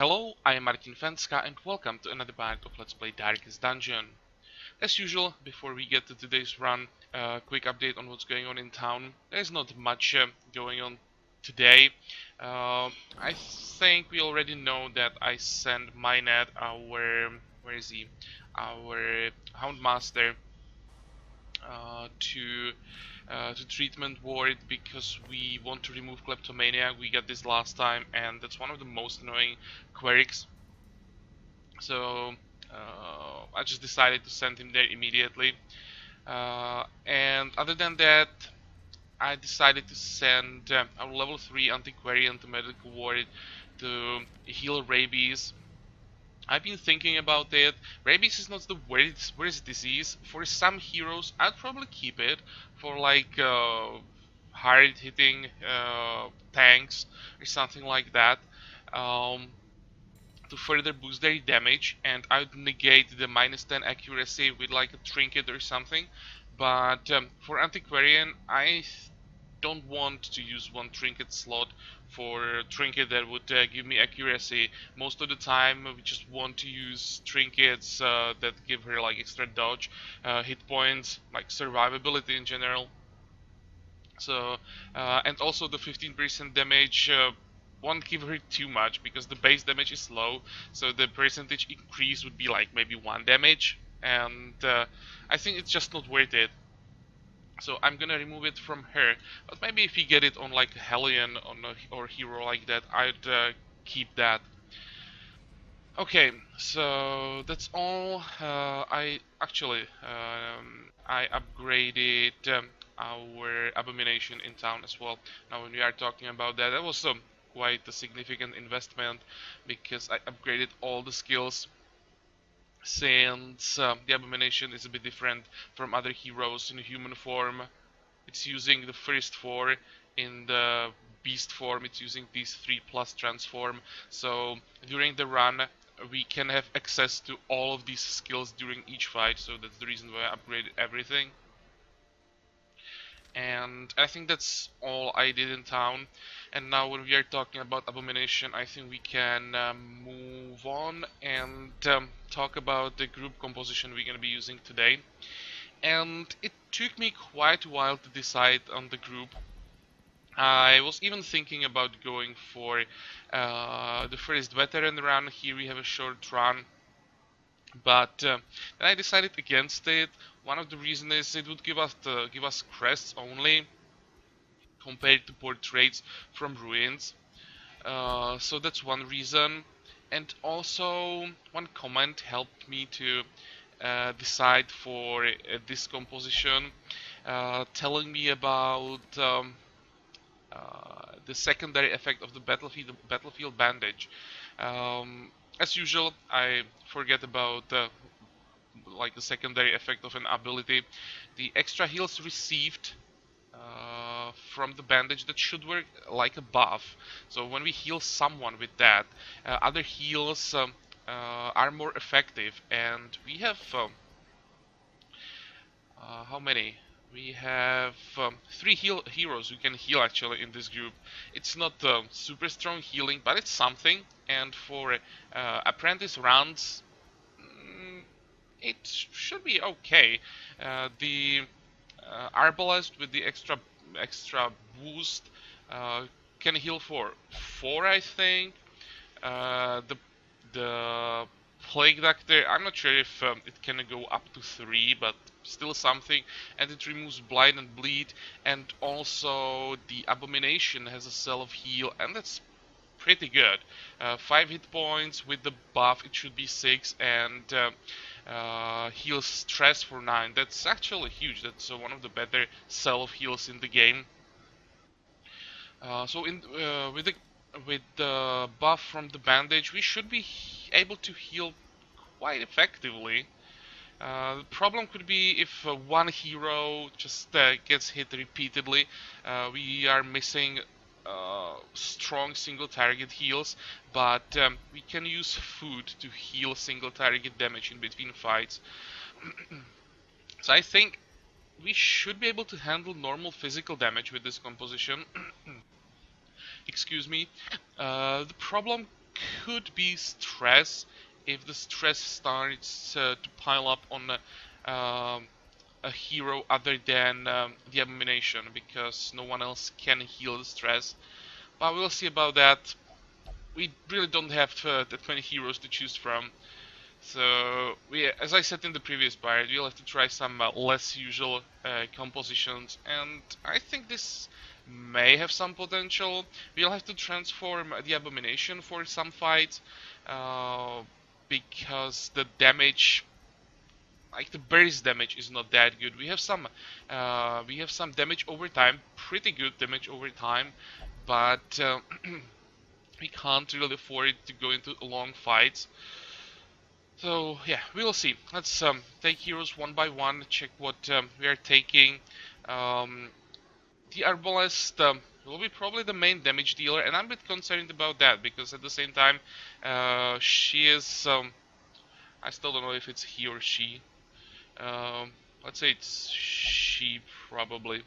Hello, I am Martin.Fencka and welcome to another part of Let's Play Darkest Dungeon. As usual, before we get to today's run, a quick update on what's going on in town. There's not much going on today. I think we already know that I sent Minette, where is he? Our Houndmaster, to treatment ward because we want to remove kleptomania. We got this last time, and that's one of the most annoying querics. So I just decided to send him there immediately. And other than that, I decided to send our level 3 Antiquarian to medical ward to heal rabies. I've been thinking about it. Rabies is not the worst disease. For some heroes, I'd probably keep it for like hard hitting tanks or something like that. Um, to further boost their damage, and I would negate the -10 accuracy with like a trinket or something. But for Antiquarian, I don't want to use one trinket slot for a trinket that would give me accuracy. Most of the time we just want to use trinkets that give her like extra dodge, hit points, like survivability in general. So and also the 15% damage won't give her too much because the base damage is low, so the percentage increase would be like maybe 1 damage, and I think it's just not worth it. So I'm gonna remove it from her, but maybe if you get it on like a Hellion or hero like that, I'd keep that. Okay, so that's all. I upgraded our abomination in town as well. Now, when we are talking about that, that was quite a significant investment because I upgraded all the skills. Since the abomination is a bit different from other heroes in human form, it's using the first 4. In the beast form, it's using these 3 plus transform. So during the run, we can have access to all of these skills during each fight. So that's the reason why I upgraded everything. And I think that's all I did in town. And now when we are talking about abomination, I think we can move on and talk about the group composition we're going to be using today. And it took me quite a while to decide on the group. I was even thinking about going for the first veteran run. Here we have a short run, but then I decided against it. One of the reasons is it would give us crests only compared to portraits from ruins. So that's one reason, and also one comment helped me to decide for this composition, telling me about the secondary effect of the battlefield bandage. As usual, I forget about like the secondary effect of an ability. The extra heals received from the bandage, that should work like a buff. So when we heal someone with that, other heals are more effective. And we have how many? We have 3 heroes who can heal actually in this group. It's not super strong healing, but it's something. And for apprentice rounds, it should be okay. The arbalest with the extra boost can heal for 4, I think. The plague doctor, I'm not sure if it can go up to 3, but still something. And it removes blind and bleed, and also the abomination has a cell of heal, and that's pretty good. 5 hit points with the buff, it should be 6, and heals stress for 9. That's actually huge. That's one of the better cell of heals in the game. So with the buff from the bandage, we should be able to heal quite effectively. The problem could be if one hero just gets hit repeatedly. We are missing strong single target heals, but we can use food to heal single target damage in between fights. So I think we should be able to handle normal physical damage with this composition. Excuse me. The problem could be stress if the stress starts to pile up on a hero other than the Abomination, because no one else can heal the stress. But we'll see about that. We really don't have that many heroes to choose from. So, as I said in the previous part, we'll have to try some less usual compositions, and I think this may have some potential. We'll have to transform the Abomination for some fights, because the damage, like the burst damage, is not that good. We have some damage over time, pretty good damage over time, but we can't really afford to go into long fights. So yeah, we'll see. Let's take heroes one by one, check what we are taking. Um, the Arbalest will be probably the main damage dealer, and I'm a bit concerned about that because at the same time, she is. I still don't know if it's he or she. Let's say it's she probably.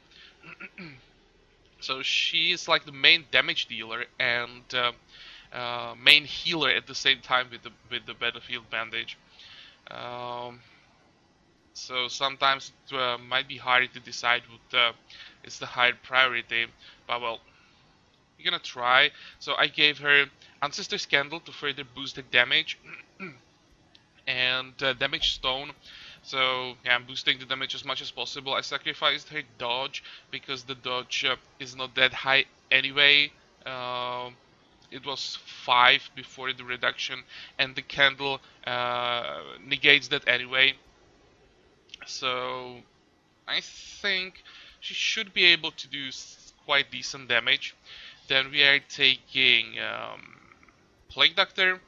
So she is like the main damage dealer and main healer at the same time with the battlefield bandage. Um, so sometimes it might be hard to decide what is the higher priority, but well, we're gonna try. So I gave her Ancestor's Candle to further boost the damage and Damage Stone. So yeah, I'm boosting the damage as much as possible. I sacrificed her dodge because the dodge is not that high anyway. It was 5 before the reduction, and the candle negates that anyway. So I think she should be able to do quite decent damage. Then we are taking Plague Doctor.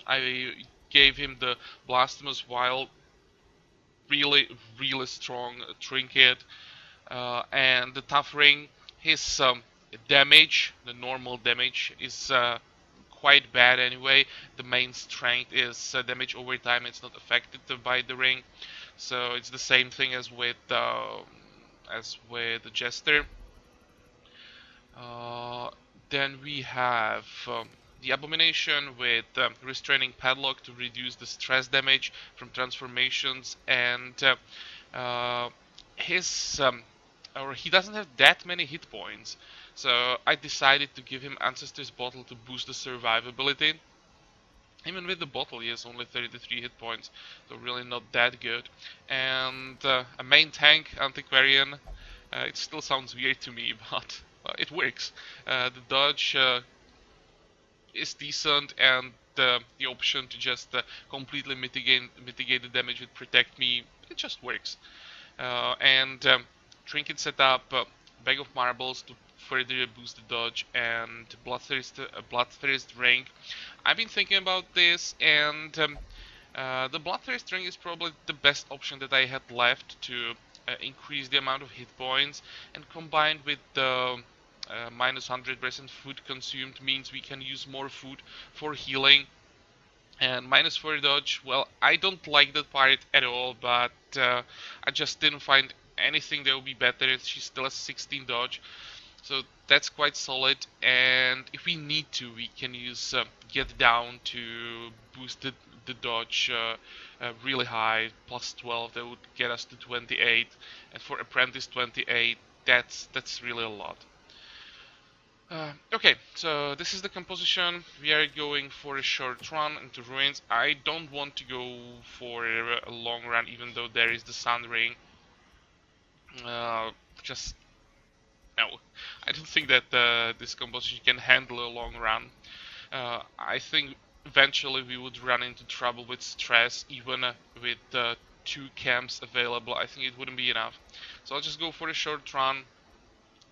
I gave him the Blasphemous Vial, really strong trinket, and the Tough Ring. His damage, the normal damage, is quite bad anyway. The main strength is damage over time. It's not affected by the ring, so it's the same thing as with the Jester. Uh, then we have the Abomination with Restraining Padlock to reduce the stress damage from transformations, and his or he doesn't have that many hit points, so I decided to give him Ancestor's Bottle to boost the survivability. Even with the bottle, he has only 33 hit points, so really not that good. And a main tank, Antiquarian. It still sounds weird to me, but it works. The dodge is decent, and the option to just completely mitigate the damage with Protect Me, it just works. And Trinket setup, Bag of Marbles to further boost the dodge, and Bloodthirst Ring. I've been thinking about this, and the Bloodthirst Ring is probably the best option that I had left to increase the amount of hit points, and combined with the minus 100% food consumed means we can use more food for healing. And minus 4 dodge, well, I don't like that part at all, but I just didn't find anything that would be better. She still has 16 dodge, so that's quite solid. And if we need to, we can use Get Down to boost the dodge really high, plus 12. That would get us to 28, and for Apprentice 28, that's really a lot. Okay, so this is the composition. We are going for a short run into Ruins. I don't want to go for a long run, even though there is the Sun Ring. Just no. I don't think that this composition can handle a long run. I think eventually we would run into trouble with stress, even with 2 camps available. I think it wouldn't be enough. So I'll just go for a short run.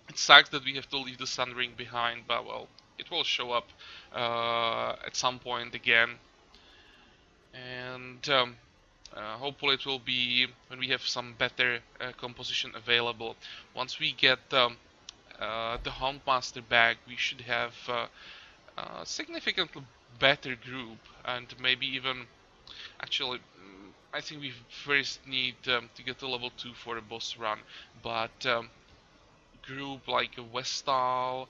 It sucks that we have to leave the Sun Ring behind, but well, it will show up at some point again. And hopefully it will be when we have some better composition available. Once we get the Houndmaster back, we should have a significantly better group, and maybe even, actually, I think we first need to get to level 2 for a boss run, but group like a Vestal,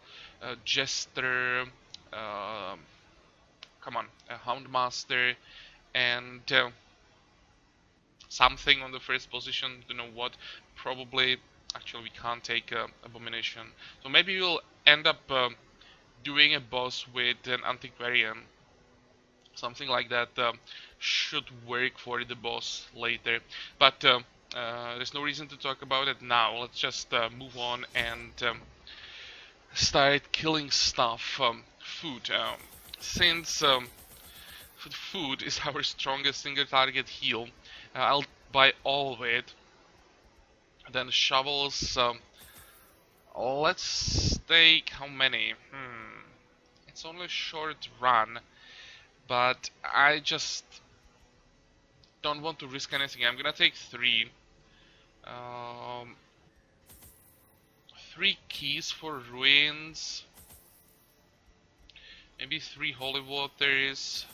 Jester, come on, a Houndmaster and something on the first position. You know what? Probably, actually, we can't take Abomination. So maybe we'll end up doing a boss with an Antiquarian. Something like that should work for the boss later. But there's no reason to talk about it now. Let's just move on and start killing stuff. Food. Since food is our strongest single target heal, I'll buy all of it. Then shovels. Let's take how many? It's only a short run, but I just don't want to risk anything. I'm gonna take 3. 3 keys for ruins. Maybe 3 holy waters.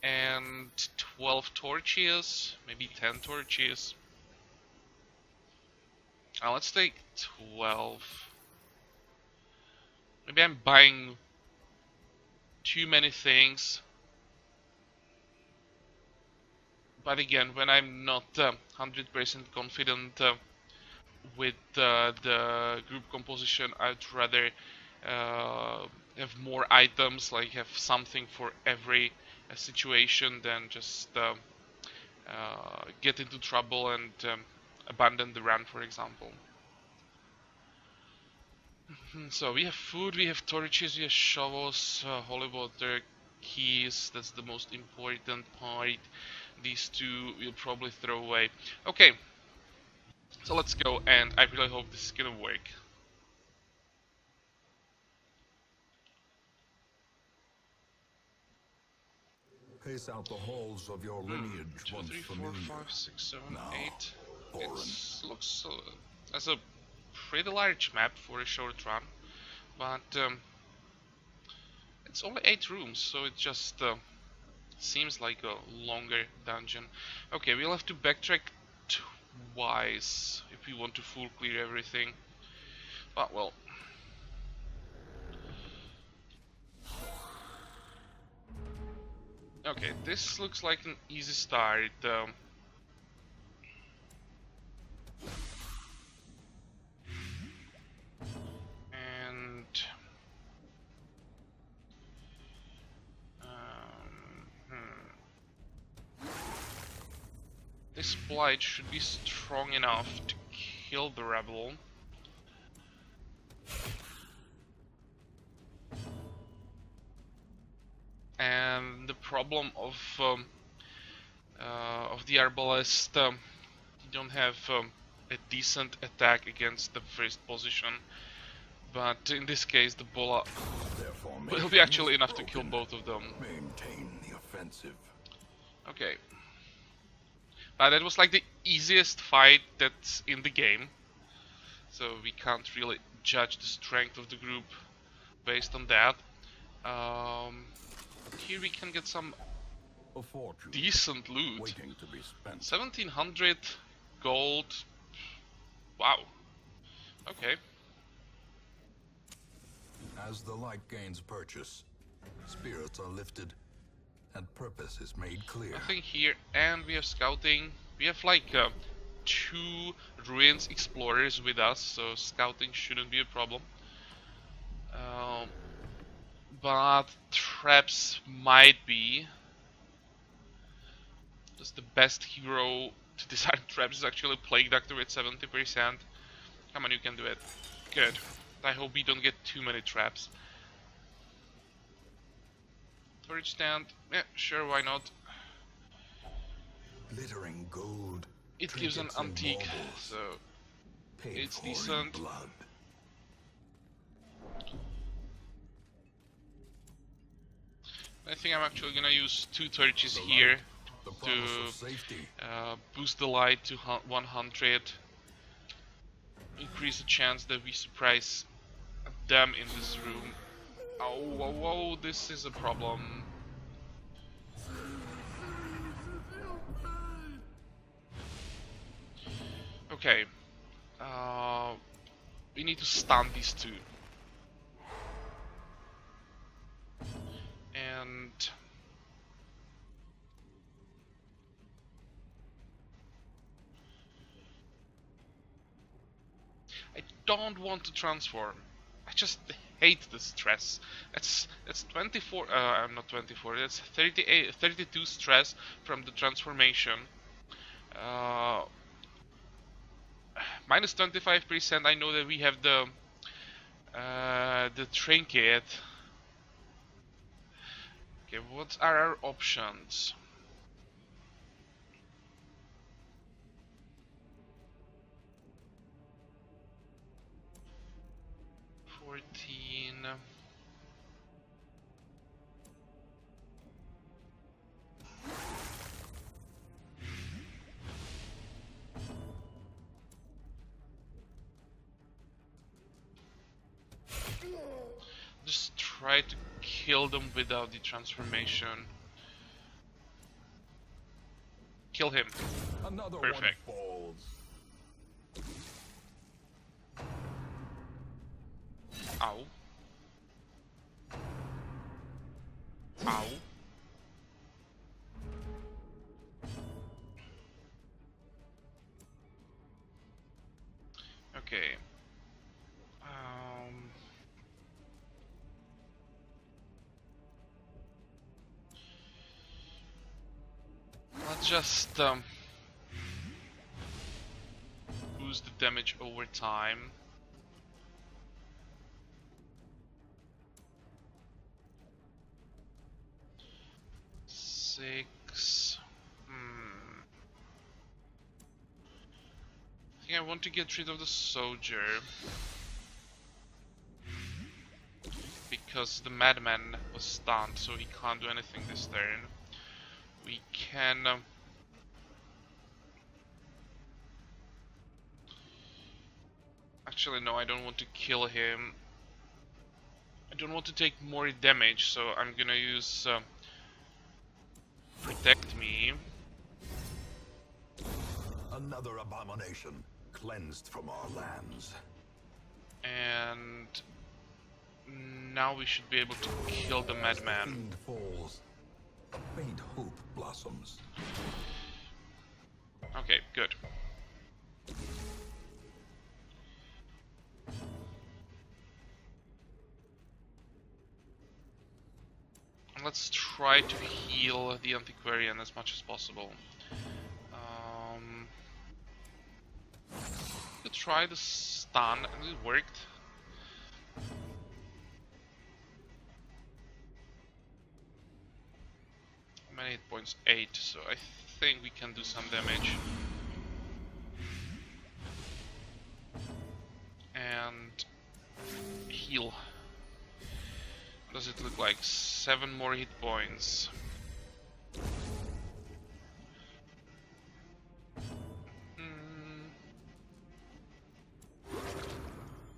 And 12 torches. Maybe 10 torches. Let's take 12. Maybe I'm buying too many things. But again, when I'm not 100% confident with the group composition, I'd rather have more items, like have something for every situation, than just get into trouble and abandon the run, for example. So we have food, we have torches, we have shovels, holy water, keys. That's the most important part. These 2 we'll probably throw away. Okay, so let's go, and I really hope this is gonna work. Pace out the halls of your lineage 2, once 3, 4, familiar. 5, 6, 7, Now, 8. foreign. It looks as a pretty large map for a short run, but it's only 8 rooms, so it just seems like a longer dungeon. Okay, we'll have to backtrack twice if we want to full clear everything. But well. Okay, this looks like an easy start. And this blight should be strong enough to kill the rebel. And the problem of the arbalest, you don't have a decent attack against the first position, but in this case the bola will be actually enough to kill both of them. Maintain the offensive. Okay, but that was like the easiest fight that's in the game, so we can't really judge the strength of the group based on that. Here we can get some decent loot. Waiting to be spent. 1700 gold. Wow. Okay. As the light gains purchase, spirits are lifted, and purpose is made clear. Nothing here, and we have scouting. We have like 2 ruins explorers with us, so scouting shouldn't be a problem. But traps might be. Just the best hero to disarm traps is actually Plague Doctor with 70%. Come on, you can do it. Good. I hope we don't get too many traps. Storage stand. Yeah, sure, why not? Glittering gold. It gives an antique, so it's decent. Blood. I think I'm actually gonna use 2 torches here to boost the light to 100. Increase the chance that we surprise them in this room. Oh, whoa, whoa, this is a problem. Okay. We need to stun these 2. And I don't want to transform. I just hate the stress. It's 24. I'm not 24. It's 38, 32 stress from the transformation. Uh, minus 25%. I know that we have the trinket. Okay, what are our options? $14. Just try to kill them without the transformation. Kill him. Another Perfect. one falls. Ow. Ow. Okay. Let's just boost the damage over time. Six. I think I want to get rid of the soldier because the madman was stunned, so he can't do anything this turn. We can actually no, I don't want to kill him. I don't want to take more damage, so I'm gonna use protect me. Another abomination cleansed from our lands. And now we should be able to kill the madman. Fiend falls, a faint hope blossoms. Okay, good. Let's try to heal the Antiquarian as much as possible. We try the stun and it worked. How many hit points? 8, so I think we can do some damage. And heal. What does it look like? 7 more hit points.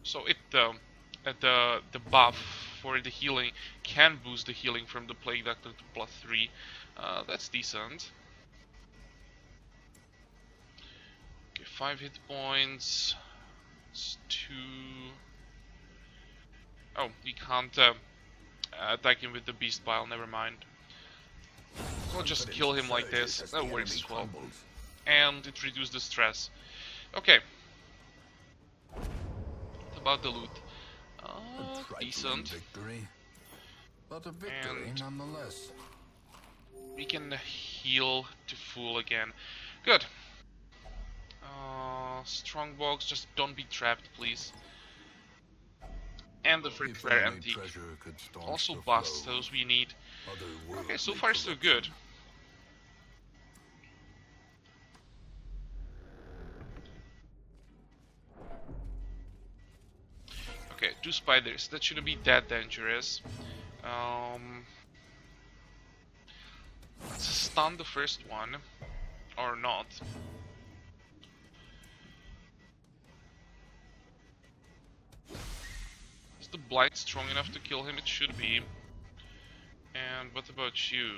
So it the buff for the healing can boost the healing from the Plague Doctor to +3. That's decent. Okay, 5 hit points. It's 2. Oh, we can't attack him with the Beast Pile. Never mind. We'll just kill him like this. That works as well. And it reduced the stress. Okay. What about the loot? Decent. Victory, but a victory And nonetheless. we can heal to full again. Good. Strongbox, just don't be trapped, please. And the Freak Rare Antique. Also bust those we need. Okay, so far so good. Okay, 2 spiders. That shouldn't be that dangerous. Let's stun the first one. Or not. Is the blight strong enough to kill him? It should be. And what about you?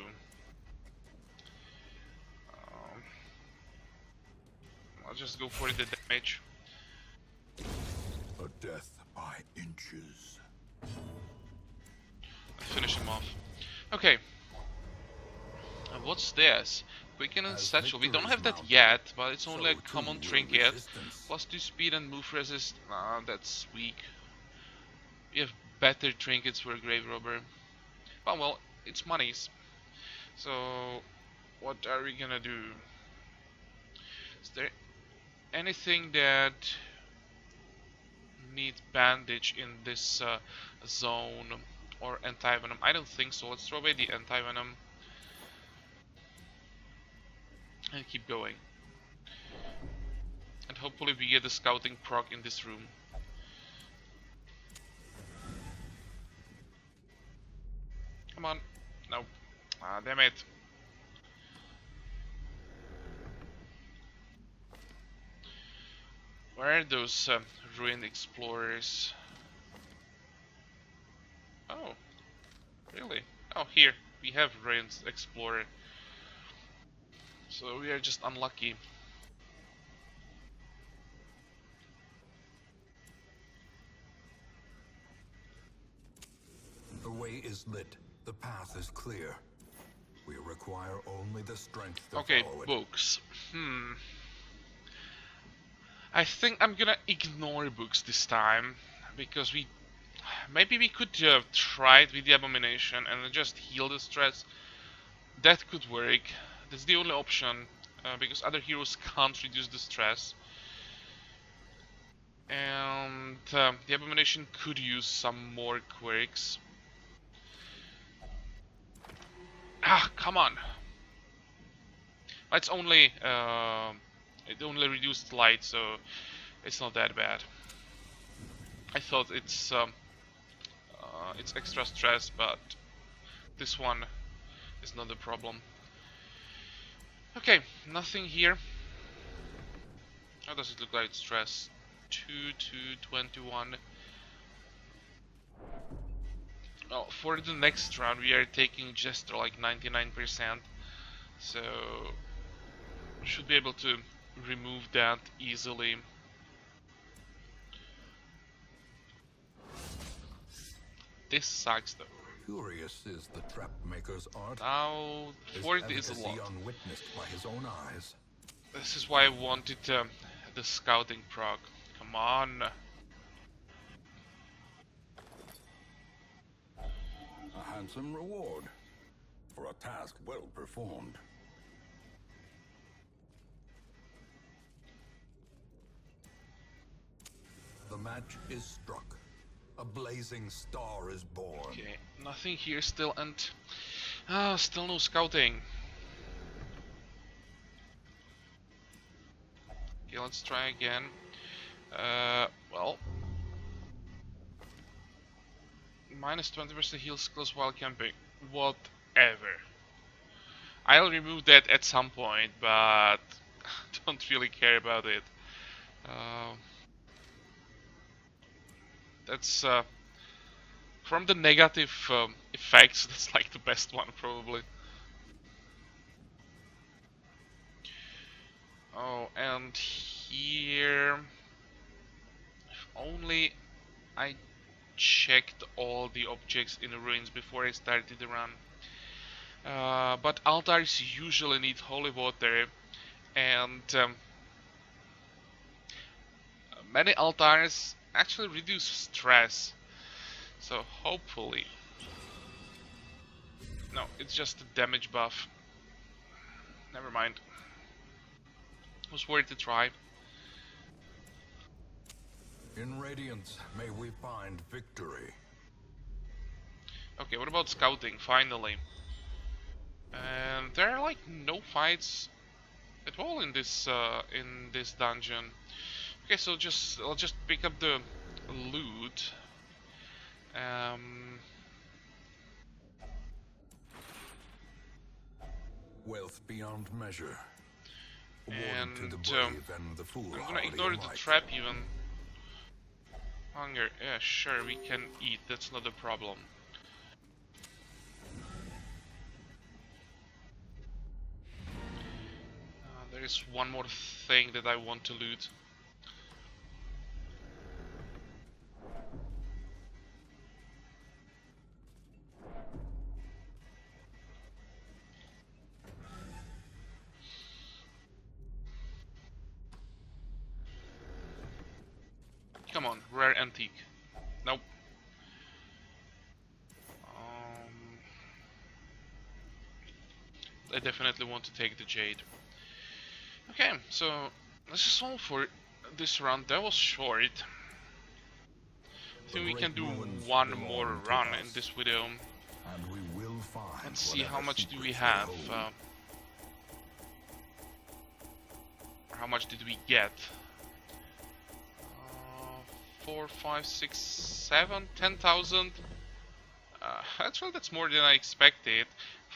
I'll just go for the damage. A death by inches. Finish him off. Okay. And what's this? Quicken and As satchel. We don't victories have that mount, yet, but it's only a so too common will trinket. resistance. Plus 2 speed and move resist. That's weak. We have better trinkets for a grave robber. But well, it's monies. So what are we gonna do? Is there anything that needs bandage in this zone or anti-venom? I don't think so. Let's throw away the anti-venom and keep going. And hopefully we get the scouting proc in this room. Come on. No. Ah, damn it. Where are those ruined explorers? Oh, really? Oh, here. We have ruined explorer. So we are just unlucky. The way is lit. The path is clear. We require only the strength to Okay, follow it. books. I think I'm gonna ignore books this time, because maybe we could try it with the abomination and just heal the stress. That could work. That's the only option, because other heroes can't reduce the stress. And the abomination could use some more quirks. Ah, come on! It's only it only reduced light, so it's not that bad. I thought it's extra stress, but this one is not a problem. Okay, nothing here. How does it look like stress? 2 to 21. Well, for the next round we are taking just like 99%, so should be able to remove that easily. This sucks though. Curious is the trap maker's art. Now, His 40 is a efficacy lot. unwitnessed by his own eyes. This is why I wanted the scouting proc. Come on. A handsome reward for a task well performed. The match is struck. A blazing star is born. Okay, nothing here still, and still no scouting. Okay, let's try again. Well, minus 20% heal skills while camping. Whatever. I'll remove that at some point, but don't really care about it. That's from the negative effects. That's like the best one, probably. Oh, and here, if only I checked all the objects in the ruins before I started the run. But altars usually need holy water, and many altars actually reduce stress. So hopefully, no, it's just a damage buff. Never mind. Was worth a try. In Radiance, may we find victory. Okay, what about scouting? Finally. And there are like no fights at all in this dungeon. Okay, so I'll just pick up the loot. Wealth beyond measure. And Awarded to the brave and the I'm gonna foolhardy ignore the alike. trap even. Hunger, yeah, sure, we can eat. That's not a problem. There is one more thing that I want to loot. Come on, rare antique. Nope. I definitely want to take the jade. Okay, so this is all for this run. That was short. I think we can do one more run in this video. And we will find. Let's see how much do we have. How much did we get? 4, 5, 6, 7, 10,000. Actually, that's more than I expected.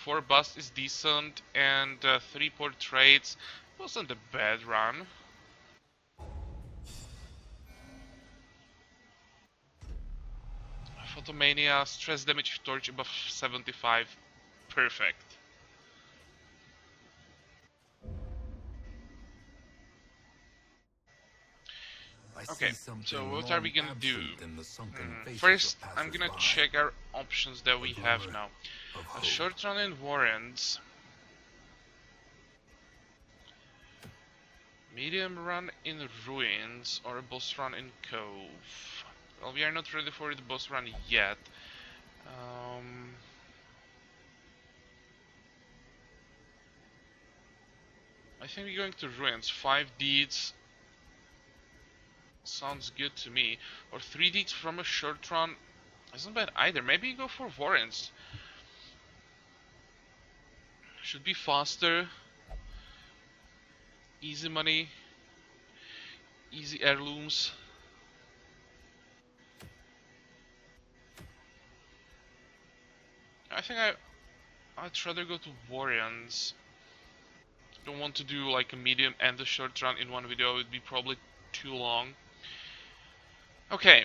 4 bust is decent, and 3 portraits wasn't a bad run. Photomania, stress damage torch above 75. Perfect. Okay, so what are we gonna do? First, I'm gonna check our options that we have now. A short run in Warrens. Medium run in Ruins, or a boss run in Cove. Well, we are not ready for the boss run yet. I think we're going to Ruins. 5 deeds sounds good to me. Or 3 deeds from a short run isn't bad either. Maybe go for Warrens. Should be faster. Easy money. Easy heirlooms. I think I'd rather go to Warrens. Don't want to do like a medium and a short run in one video. It would be probably too long. Okay.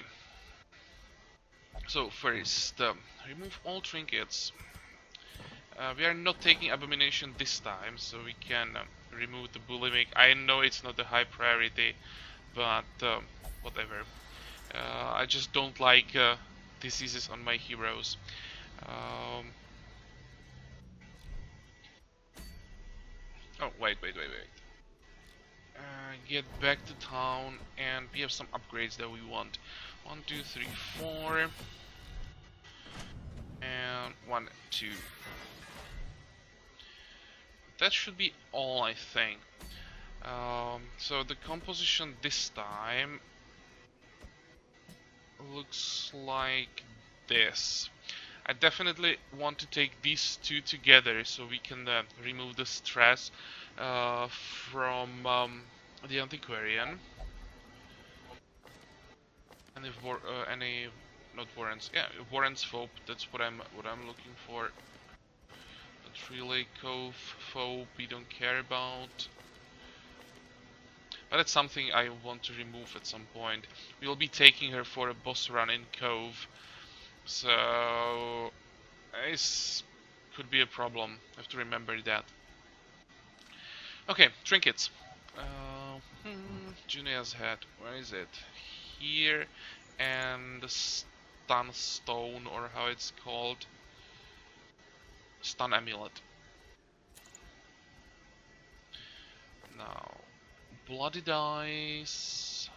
So first, remove all trinkets. We are not taking Abomination this time, so we can remove the Bulimic. I know it's not a high priority, but whatever. I just don't like diseases on my heroes. Oh, wait. Get back to town, and we have some upgrades that we want. 1, 2, 3, 4. And 1, 2. That should be all, I think. So the composition this time looks like this. I definitely want to take these two together so we can remove the stress from the Antiquarian. And if any, not Warrens, yeah, Warrens Fope. That's what I'm looking for. Not really Cove Fope. We don't care about. But it's something I want to remove at some point. We'll be taking her for a boss run in Cove. So this could be a problem. I have to remember that. Okay, trinkets. Junia's head. Where is it? Here, and the stun stone, or how it's called. Stun amulet. Now, bloody dice.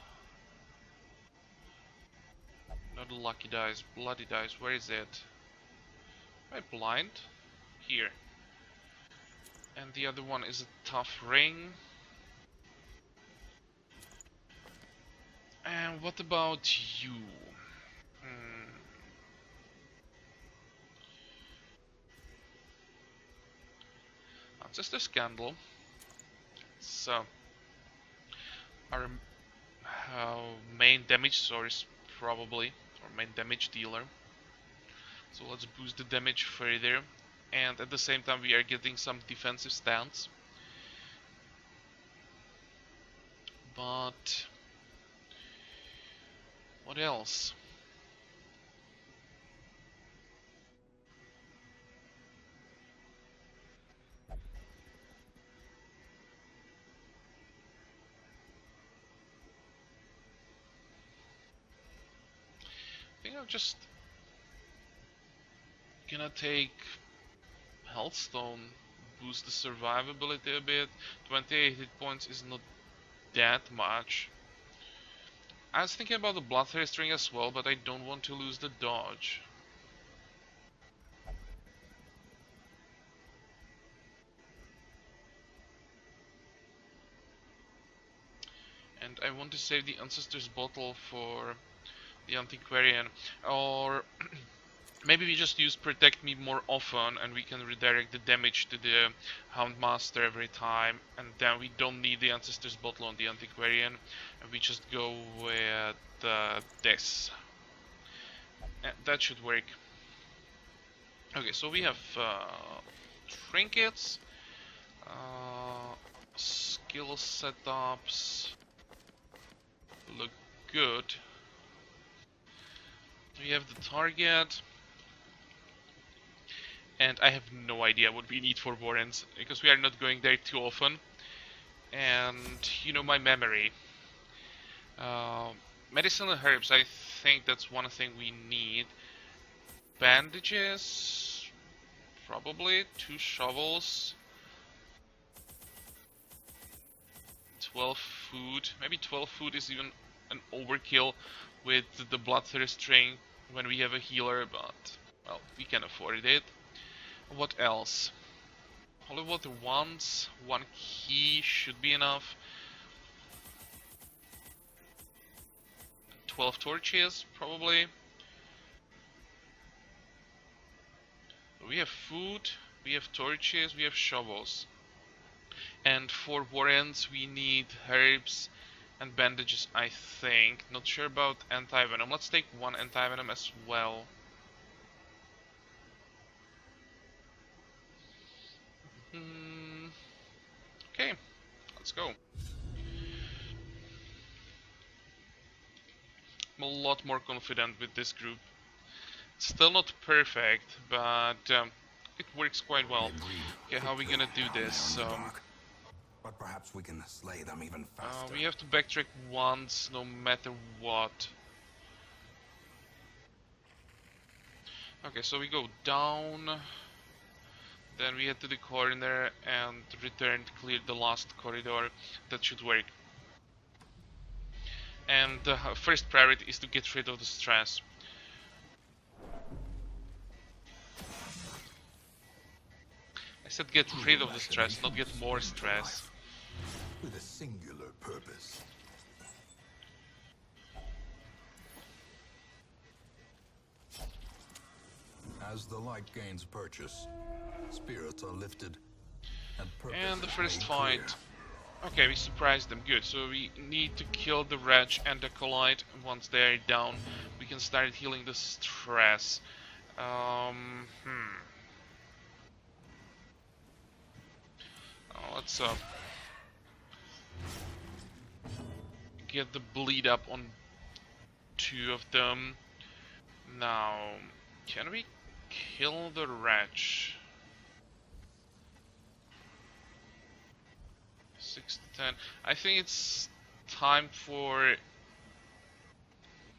Not lucky dice, bloody dice. Where is it? Am I blind? Here. And the other one is a tough ring. And what about you? Just a scandal. So our main damage source probably, or main damage dealer. So let's boost the damage further, and at the same time we are getting some defensive stance. But what else? I think I'm just gonna take Healthstone, boost the survivability a bit. 28 hit points is not that much. I was thinking about the Bloodthirst ring as well, but I don't want to lose the dodge. And I want to save the Ancestor's Bottle for the Antiquarian. Or maybe we just use Protect Me more often and we can redirect the damage to the Houndmaster every time. And then we don't need the Ancestor's Bottle on the Antiquarian. And we just go with this. And that should work. Okay, so we have trinkets, skill setups look good. We have the target, and I have no idea what we need for warrants because we are not going there too often. And you know my memory. Medicinal herbs, I think that's one thing we need. Bandages, probably 2 shovels. 12 food. Maybe 12 food is even an overkill with the Bloodthirst ring when we have a healer, but well, we can afford it. What else? Holy water once, 1 key should be enough. 12 torches, probably. We have food, we have torches, we have shovels. And for warrants we need herbs and bandages, I think. Not sure about anti-venom. Let's take 1 anti-venom as well. Okay, let's go. I'm a lot more confident with this group. It's still not perfect, but it works quite well. Okay, how are we gonna do this? But perhaps we can slay them even faster. We have to backtrack once, no matter what. Okay, so we go down, then we head to the corner and return to clear the last corridor. That should work. And the first priority is to get rid of the stress. I said get rid of the stress, not get more stress. With a singular purpose. As the light gains purchase, spirits are lifted, and purpose And the is first made fight. clear. Okay, we surprised them, good. So we need to kill the Wretch and the Acolyte. Once they're down, we can start healing the stress. Let's get the bleed up on 2 of them. Now, can we kill the Wretch? 6 to 10. I think it's time for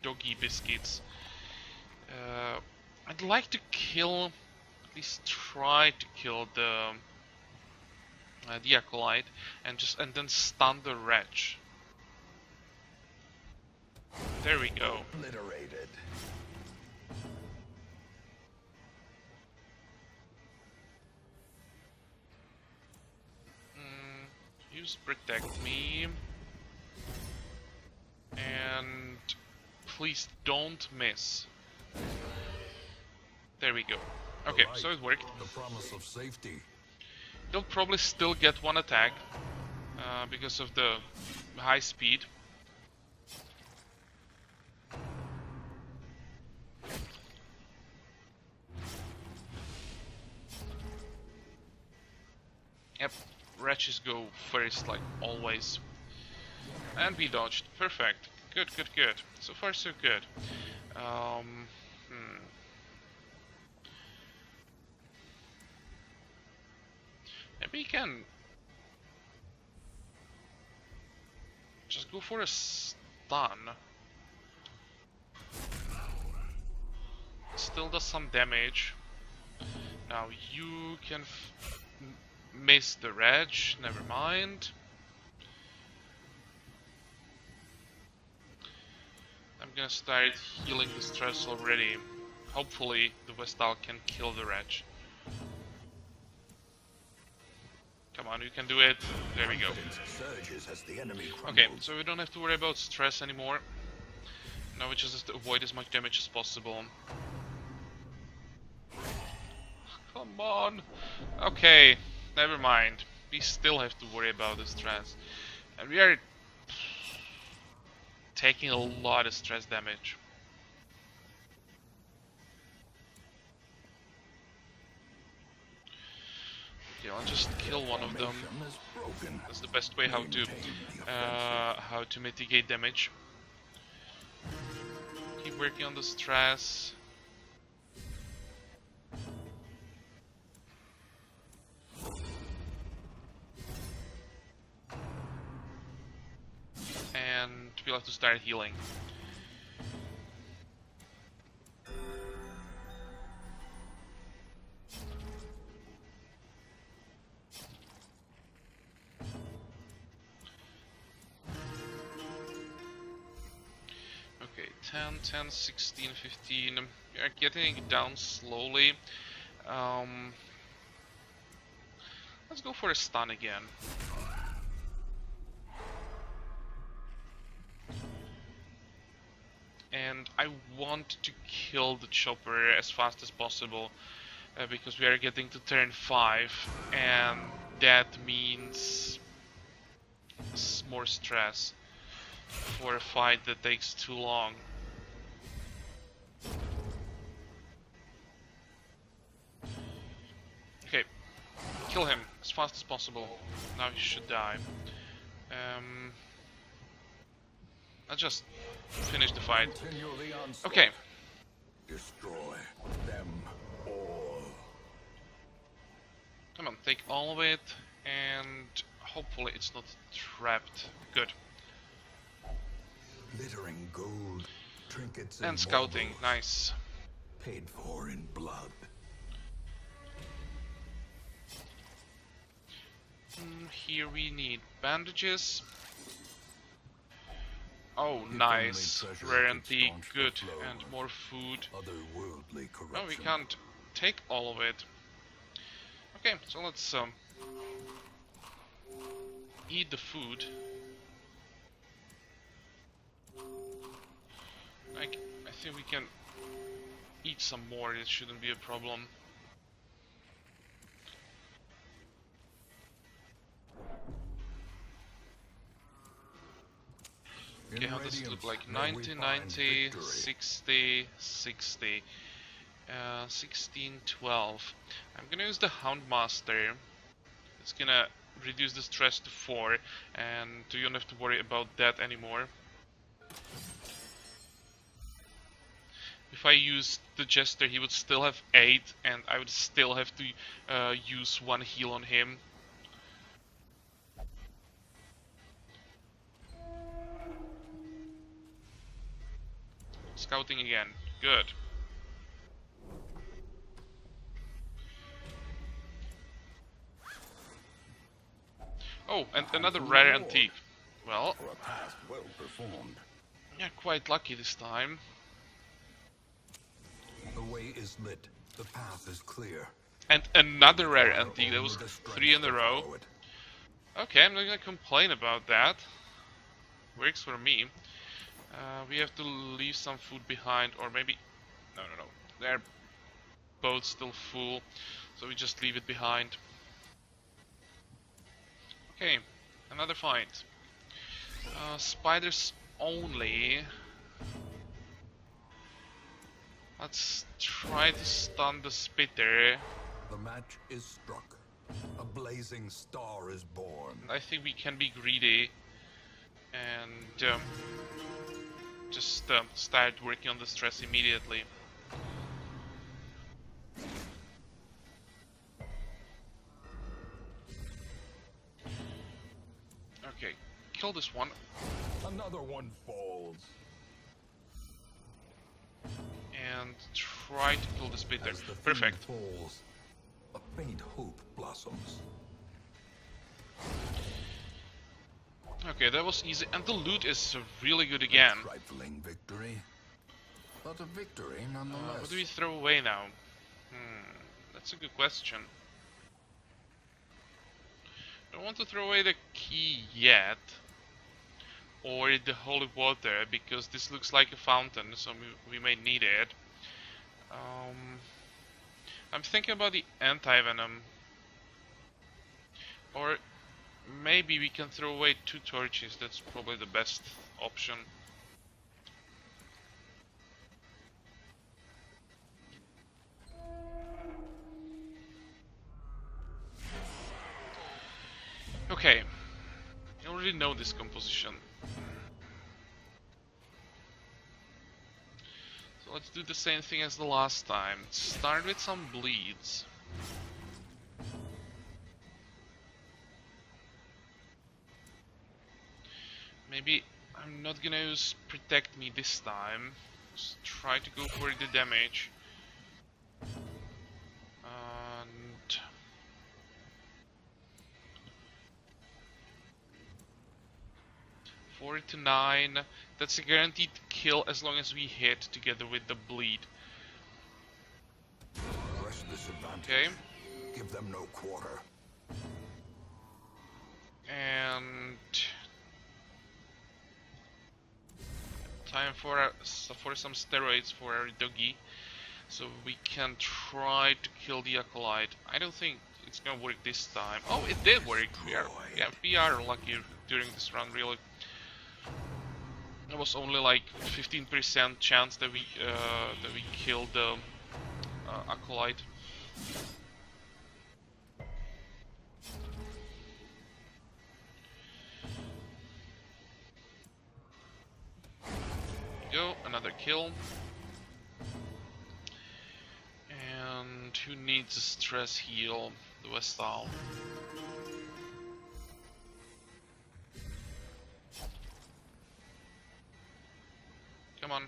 doggy biscuits. I'd like to kill, at least try to kill the Acolyte and then stun the Wretch. There we go. Obliterated. Use Protect Me. And please don't miss. There we go. Okay, so it worked. The promise of safety. They'll probably still get 1 attack because of the high speed. Yep, wretches go first like always. And we dodged. Perfect. Good, good, good. So far so good. Maybe we can just go for a stun. Still does some damage. Now you can miss the reg, never mind. I'm gonna start healing the stress already. Hopefully the Vestal can kill the wretch. Come on, you can do it. There we go. Surges as the enemy Okay, crumbles. so we don't have to worry about stress anymore. Now we just have to avoid as much damage as possible. Come on! Okay, never mind. We still have to worry about the stress. And we are taking a lot of stress damage. Okay, I'll just kill one of them. That's the best way how to mitigate damage. Keep working on the stress. And we'll have to start healing. Okay, 10, 10, 16, 15. We are getting down slowly. Let's go for a stun again. And I want to kill the chopper as fast as possible because we are getting to turn 5 and that means more stress for a fight that takes too long. Okay, kill him as fast as possible. Now he should die. I'll just finish the fight. Okay. Destroy them all. Come on, take all of it, and hopefully it's not trapped. Good. Glittering gold, trinkets And scouting, marbles, nice. paid for in blood. Here we need bandages. Oh, nice. Rare antique, good. And more food. Otherworldly corruption. No, we can't take all of it. Okay, so let's eat the food. I think we can eat some more, it shouldn't be a problem. Okay, how does it look like? 90, 90, 60, 60, 16, 12. I'm gonna use the Houndmaster. It's gonna reduce the stress to 4, and you don't have to worry about that anymore. If I use the Jester, he would still have 8, and I would still have to use 1 heal on him. Scouting again. Good. Oh, and another rare antique. Well, yeah, quite lucky this time. The way is lit. The path is clear. And another rare antique. That was 3 in a row. Okay, I'm not gonna complain about that. Works for me. We have to leave some food behind, or maybe... No. They're both still full, so we just leave it behind. Okay, another fight. Spiders only. Let's try to stun the spitter. The match is struck. A blazing star is born. I think we can be greedy and just start working on the stress immediately. Okay, kill this one. Another one falls. And try to kill the spitter. As the Perfect. falls, a faint hope blossoms. Okay, that was easy, and the loot is really good again. A trifling victory, but a victory What nonetheless. do we throw away now? That's a good question. I don't want to throw away the key yet, or the holy water, because this looks like a fountain, so we may need it. I'm thinking about the anti-venom, or maybe we can throw away 2 torches. That's probably the best option. Okay, I already know this composition. So let's do the same thing as the last time. Start with some bleeds. Maybe I'm not gonna use protect me this time. Just try to go for the damage. And 4 to 9. That's a guaranteed kill as long as we hit together with the bleed. Press this advantage. Okay. Give them no quarter. And time for some steroids for our doggy, so we can try to kill the acolyte. I don't think it's gonna work this time. Oh, it did work. We are lucky during this run, really. There was only like 15% chance that we killed the acolyte. Go, another kill. And who needs a stress heal? The Vestal. Come on.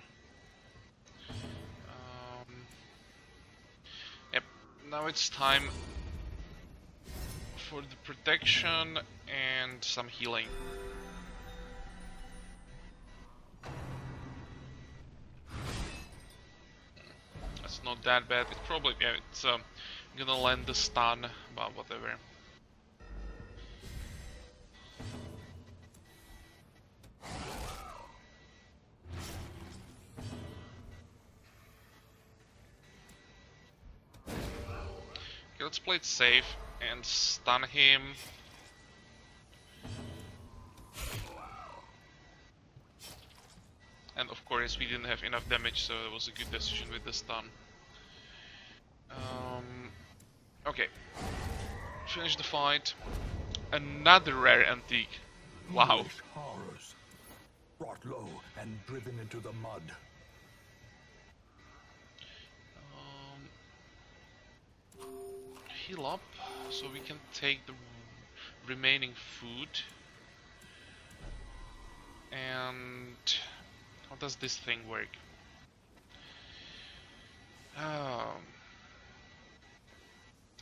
Yep, now it's time for the protection and some healing. That's not that bad. It's probably, yeah, it's gonna land the stun, but whatever. Okay, let's play it safe and stun him. And of course we didn't have enough damage, so it was a good decision with the stun. Okay. Finish the fight. Another rare antique. Wow. English horrors. Brought low and driven into the mud. Heal up, so we can take the remaining food. And how does this thing work?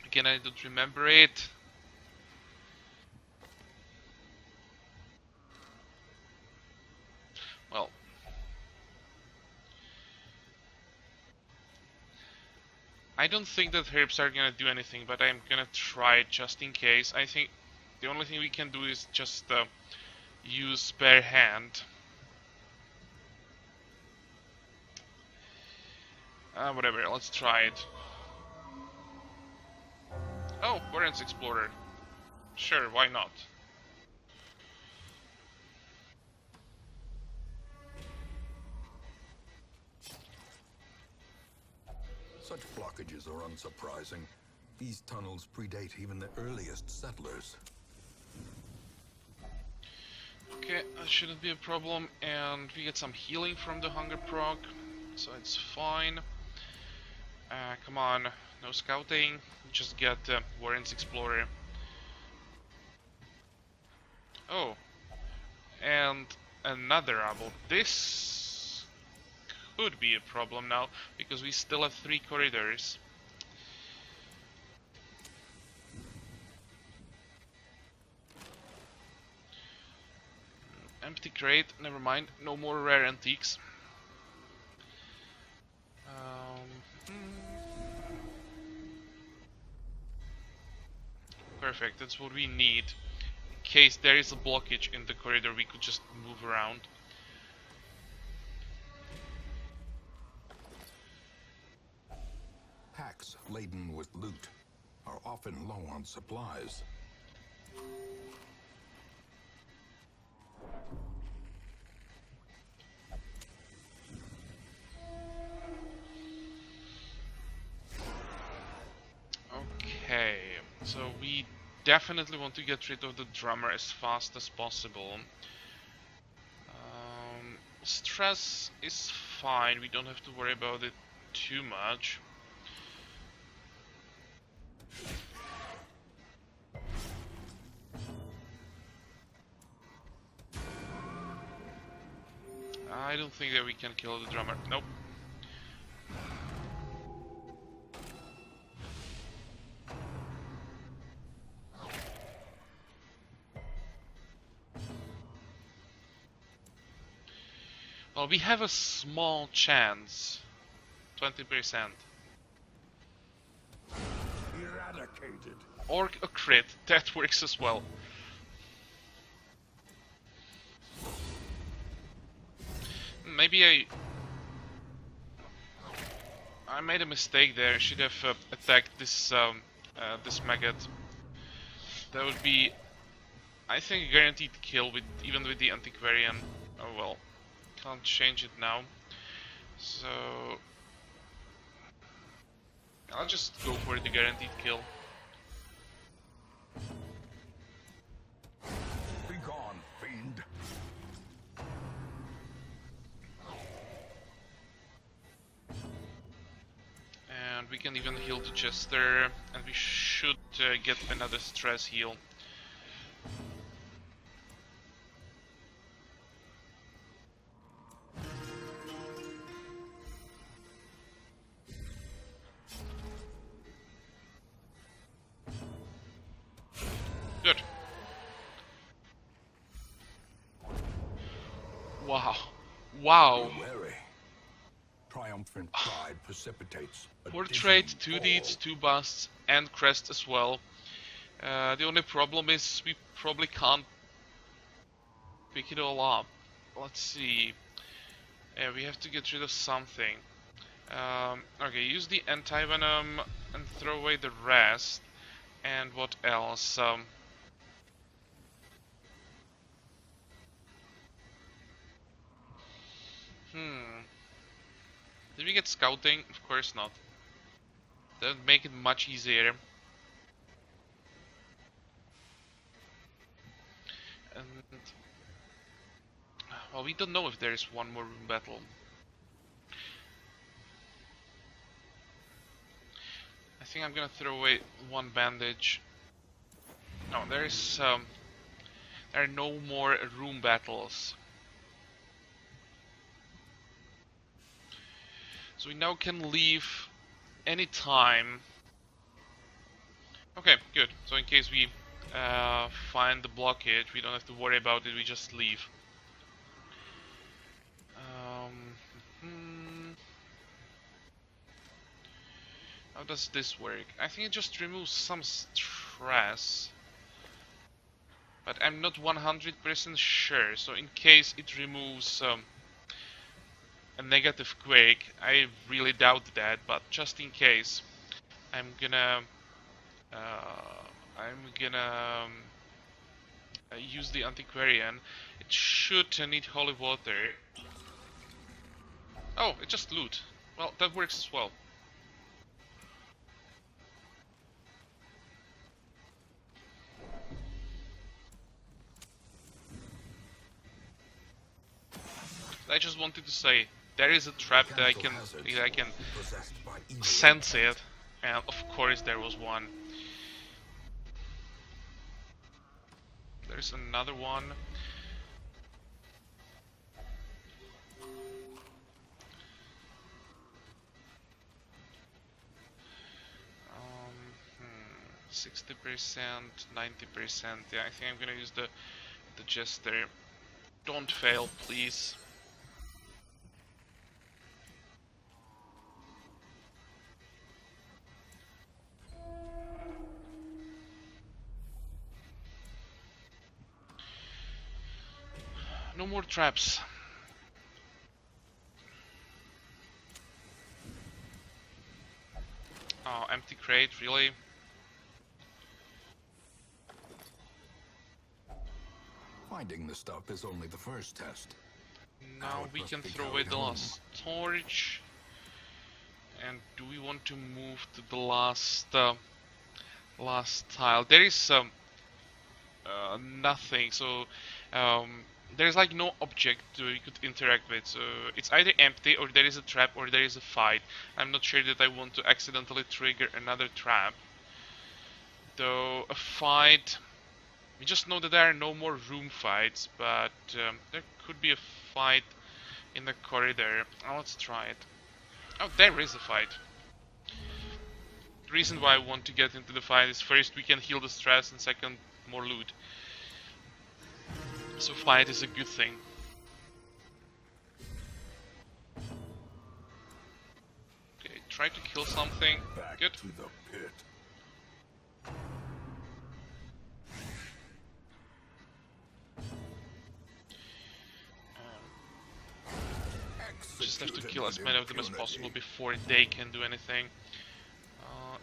Again, I don't remember it. Well, I don't think that herbs are gonna do anything, but I'm gonna try it just in case. I think the only thing we can do is just use spare hand. Whatever, let's try it. Oh, Warren's Explorer. Sure, why not? Such blockages are unsurprising. These tunnels predate even the earliest settlers. Okay, that shouldn't be a problem, and we get some healing from the hunger proc, so it's fine. Come on, no scouting, just get Warren's Explorer. Oh, and another apple. This could be a problem now, because we still have 3 corridors. Empty crate, never mind, no more rare antiques. perfect. That's what we need. In case there is a blockage in the corridor, we could just move around. Packs laden with loot are often low on supplies. Okay, so we definitely want to get rid of the drummer as fast as possible. Stress is fine, we don't have to worry about it too much. I don't think that we can kill the drummer. Nope. Well, we have a small chance. 20%. Eradicated. Or a crit. That works as well. Maybe I made a mistake there. I should have attacked this this maggot. That would be, I think, a guaranteed kill with even with the Antiquarian. Oh well, can't change it now. So I'll just go for the guaranteed kill. Be gone, fiend. And we can even heal the Jester, and we should get another stress heal. Good. Wow. Wow. Be wary. Triumphant pride precipitates a Portrait, dizzying 2 deeds, fall. 2 busts, and crest as well. The only problem is we probably can't pick it all up. Let's see. We have to get rid of something. Okay, use the anti-venom and throw away the rest. And what else? Did we get scouting? Of course not. That would make it much easier. And well, we don't know if there is one more room battle. I think I'm gonna throw away one bandage. No, there are no more room battles. So we now can leave anytime. Okay, good. So in case we find the blockage, we don't have to worry about it, we just leave. How does this work? I think it just removes some stress. But I'm not 100% sure, so in case it removes a negative quake, I really doubt that, but just in case, I'm gonna use the Antiquarian. It should need holy water. Oh, it just loot. Well, that works as well. I just wanted to say there is a trap that I can sense it, and of course there was one. There's another one. Um, 60%, 90%. Yeah, I think I'm gonna use the Jester. Don't fail, please. No more traps. Oh, empty crate, really? Finding the stuff is only the first test. Now we can throw away the last torch. And do we want to move to the last tile? There is nothing, so there's like no object we could interact with. So it's either empty, or there is a trap, or there is a fight. I'm not sure that I want to accidentally trigger another trap. Though a fight, we just know that there are no more room fights, but there could be a fight in the corridor. Let's try it. Oh, there is a fight. The reason why I want to get into the fight is first we can heal the stress, and second, more loot. So fight is a good thing. Okay, try to kill something. Back Good. to the pit. Just have to kill as many of them as possible before they can do anything.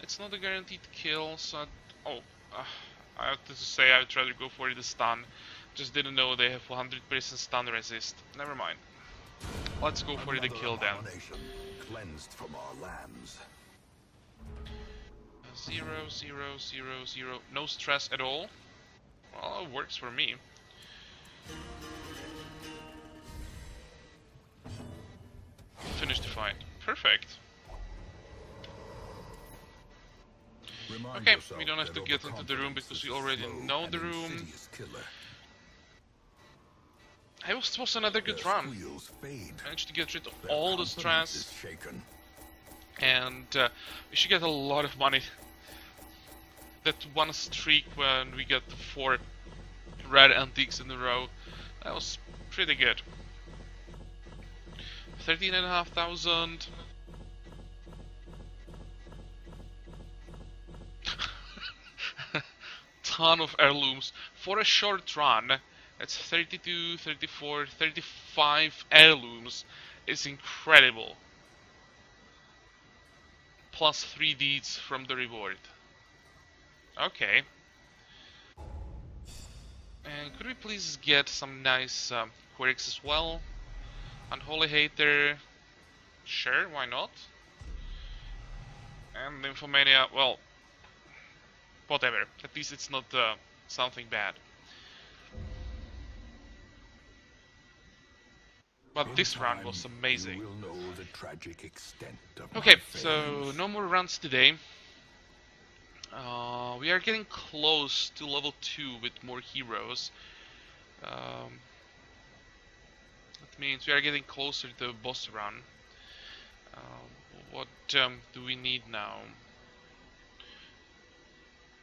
It's not a guaranteed kill, so I have to say I'd rather go for the stun. Just didn't know they have 100% stun resist. Never mind. Let's go for the kill then. Cleansed from our lands. 0, 0, 0, 0. No stress at all. Well, it works for me. Finish the fight. Perfect. Okay, we don't have to get into the room because we already know the room. Hey, this was another good run. Managed to get rid of all the stress. And we should get a lot of money. That one streak when we get the 4 red antiques in a row, that was pretty good. 13,500. Ton of heirlooms for a short run. That's 32, 34, 35 heirlooms. It's incredible. Plus 3 deeds from the reward. Okay. And could we please get some nice quirks as well? Unholy Hater. Sure, why not? And Nymphomania, well, whatever. At least it's not something bad. But this run was amazing. Okay, so no more runs today. We are getting close to level 2 with more heroes. That means we are getting closer to the boss run. What do we need now?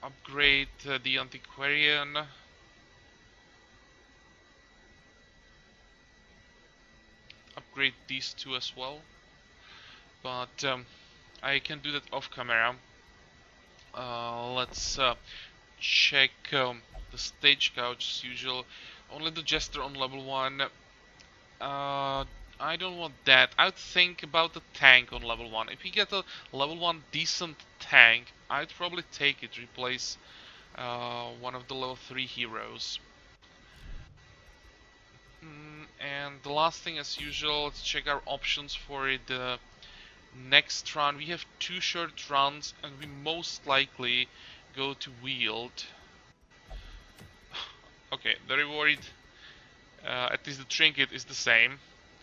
Upgrade the Antiquarian. Upgrade these two as well. But I can do that off camera. Let's check the stagecoach as usual. Only the Jester on level 1. I don't want that. I'd think about the tank on level 1. If we get a level 1 decent tank, I'd probably take it, replace one of the level 3 heroes. And the last thing as usual, let's check our options for the next run. We have 2 short runs and we most likely go to Wield. Okay, the reward, at least the trinket, is the same.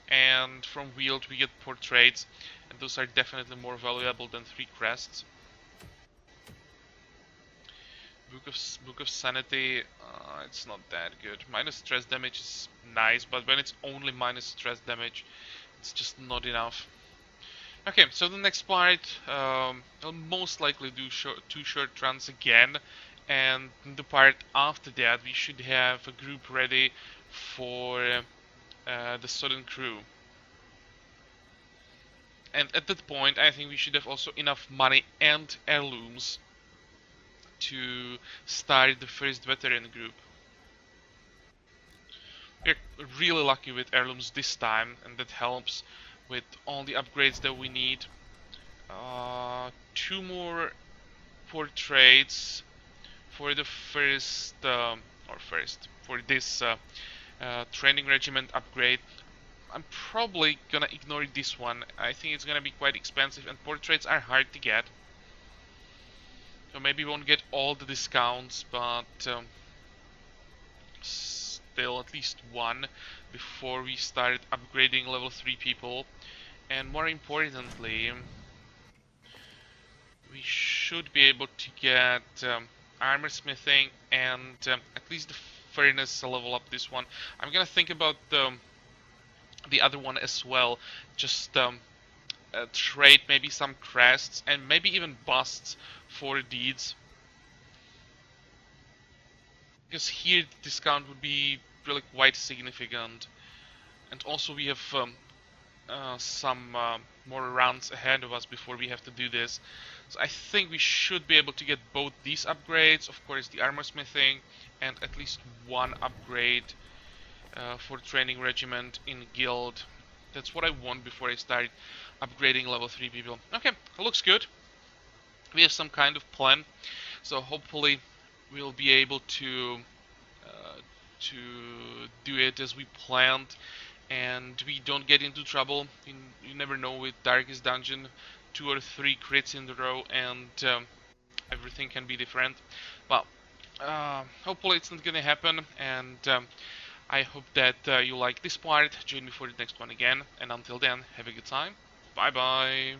And from Wield we get portraits, and those are definitely more valuable than 3 crests. Book of Sanity, it's not that good. Minus stress damage is nice, but when it's only minus stress damage, it's just not enough. Okay, so the next part, I'll most likely do 2 short runs again, and in the part after that we should have a group ready for the Southern Crew. And at that point I think we should have also enough money and heirlooms to start the first veteran group. We're really lucky with heirlooms this time, and that helps with all the upgrades that we need. Two more portraits for the first, for this training regiment upgrade. I'm probably gonna ignore this one. I think it's gonna be quite expensive, and portraits are hard to get. So maybe we won't get all the discounts, but still at least one before we start upgrading level 3 people. And more importantly, we should be able to get armor smithing and at least the furnace level up this one. I'm gonna think about the other one as well. Just trade maybe some crests and maybe even busts for deeds. Because here the discount would be really quite significant. And also we have some more rounds ahead of us before we have to do this. So I think we should be able to get both these upgrades, of course the armor smithing, and at least one upgrade for training regiment in guild. That's what I want before I start upgrading level 3 people. Okay, looks good. We have some kind of plan, so hopefully we'll be able uh, to do it as we planned, and we don't get into trouble. You never know with Darkest Dungeon, 2 or 3 crits in a row, and everything can be different. But hopefully it's not gonna happen, and I hope that you like this part. Join me for the next one again, and until then, have a good time. Bye bye.